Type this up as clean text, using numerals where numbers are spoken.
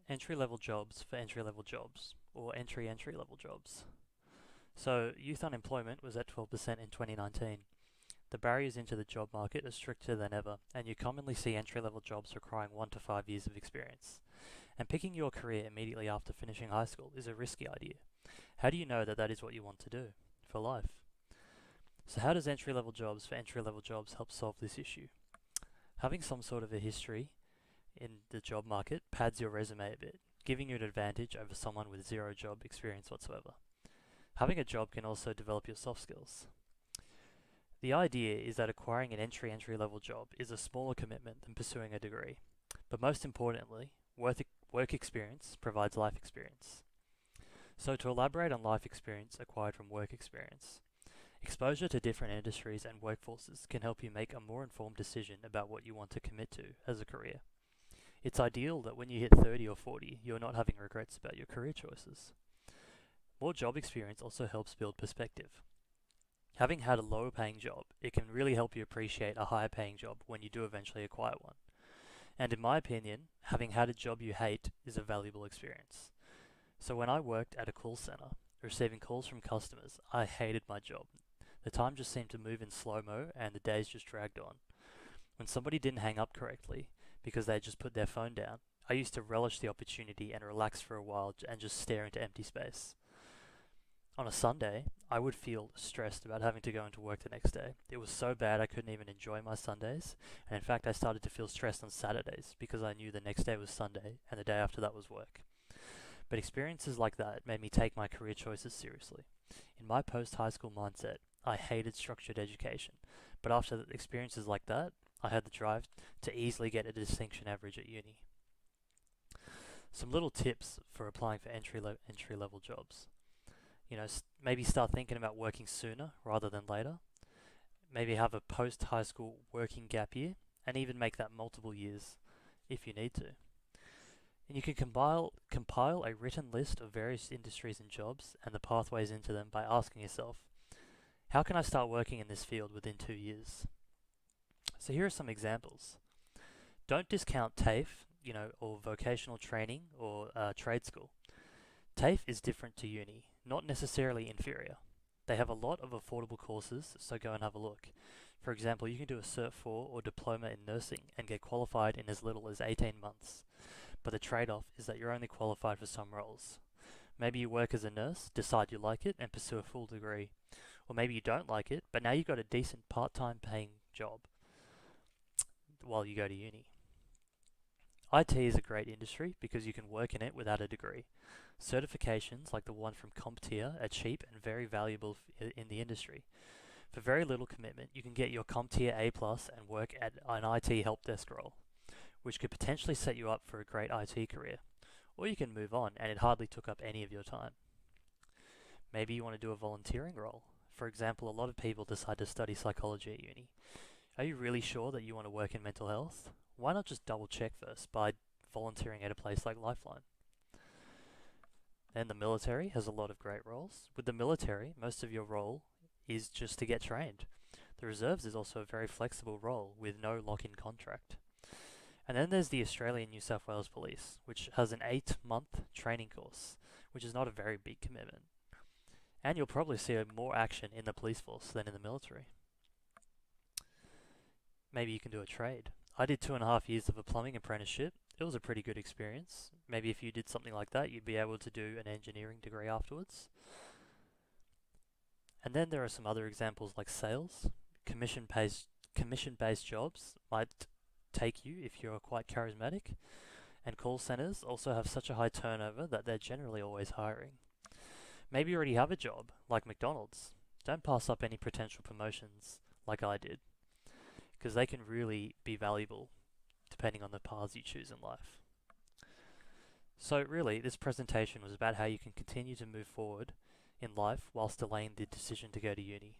Entry-level jobs for entry-level jobs, or entry-level jobs. So, youth unemployment was at 12% in 2019. The barriers into the job market are stricter than ever, and you commonly see entry-level jobs requiring 1 to 5 years of experience. And picking your career immediately after finishing high school is a risky idea. How do you know that that is what you want to do for life? So how does entry-level jobs for entry-level jobs help solve this issue? Having some sort of a history in the job market pads your resume a bit, giving you an advantage over someone with zero job experience whatsoever. Having a job can also develop your soft skills. The idea is that acquiring an entry-level job is a smaller commitment than pursuing a degree, but most importantly, work experience provides life experience. So to elaborate on life experience acquired from work experience, exposure to different industries and workforces can help you make a more informed decision about what you want to commit to as a career. It's ideal that when you hit 30 or 40, you're not having regrets about your career choices. More job experience also helps build perspective. Having had a lower paying job, it can really help you appreciate a higher paying job when you do eventually acquire one. And in my opinion, having had a job you hate is a valuable experience. So when I worked at a call center, receiving calls from customers, I hated my job. The time just seemed to move in slow-mo and the days just dragged on. When somebody didn't hang up correctly because they just put their phone down, I used to relish the opportunity and relax for a while and just stare into empty space. On a Sunday, I would feel stressed about having to go into work the next day. It was so bad I couldn't even enjoy my Sundays, and in fact I started to feel stressed on Saturdays because I knew the next day was Sunday and the day after that was work. But experiences like that made me take my career choices seriously. In my post-high school mindset, I hated structured education, but after experiences like that, I had the drive to easily get a distinction average at uni. Some little tips for applying for entry-level jobs. Maybe start thinking about working sooner rather than later. Maybe have a post-high school working gap year, and even make that multiple years if you need to. And you can compile a written list of various industries and jobs and the pathways into them by asking yourself, how can I start working in this field within 2 years? So here are some examples. Don't discount TAFE, or vocational training or trade school. TAFE is different to uni, not necessarily inferior. They have a lot of affordable courses, so go and have a look. For example, you can do a Cert 4 or diploma in nursing and get qualified in as little as 18 months. But the trade-off is that you're only qualified for some roles. Maybe you work as a nurse, decide you like it, and pursue a full degree. Or maybe you don't like it, but now you've got a decent part-time paying job while you go to uni. IT is a great industry because you can work in it without a degree. Certifications like the one from CompTIA are cheap and very valuable in the industry. For very little commitment, you can get your CompTIA A+ and work at an IT help desk role, which could potentially set you up for a great IT career. Or you can move on and it hardly took up any of your time. Maybe you want to do a volunteering role. For example, a lot of people decide to study psychology at uni. Are you really sure that you want to work in mental health? Why not just double check first by volunteering at a place like Lifeline? Then the military has a lot of great roles. With the military, most of your role is just to get trained. The reserves is also a very flexible role with no lock-in contract. And then there's the Australian New South Wales Police, which has an 8-month training course, which is not a very big commitment. And you'll probably see more action in the police force than in the military. Maybe you can do a trade. I did 2.5 years of a plumbing apprenticeship. It was a pretty good experience. Maybe if you did something like that, you'd be able to do an engineering degree afterwards. And then there are some other examples like sales. Commission-based jobs might take you if you're quite charismatic. And call centers also have such a high turnover that they're generally always hiring. Maybe you already have a job, like McDonald's. Don't pass up any potential promotions like I did, because they can really be valuable depending on the paths you choose in life. So really, this presentation was about how you can continue to move forward in life whilst delaying the decision to go to uni.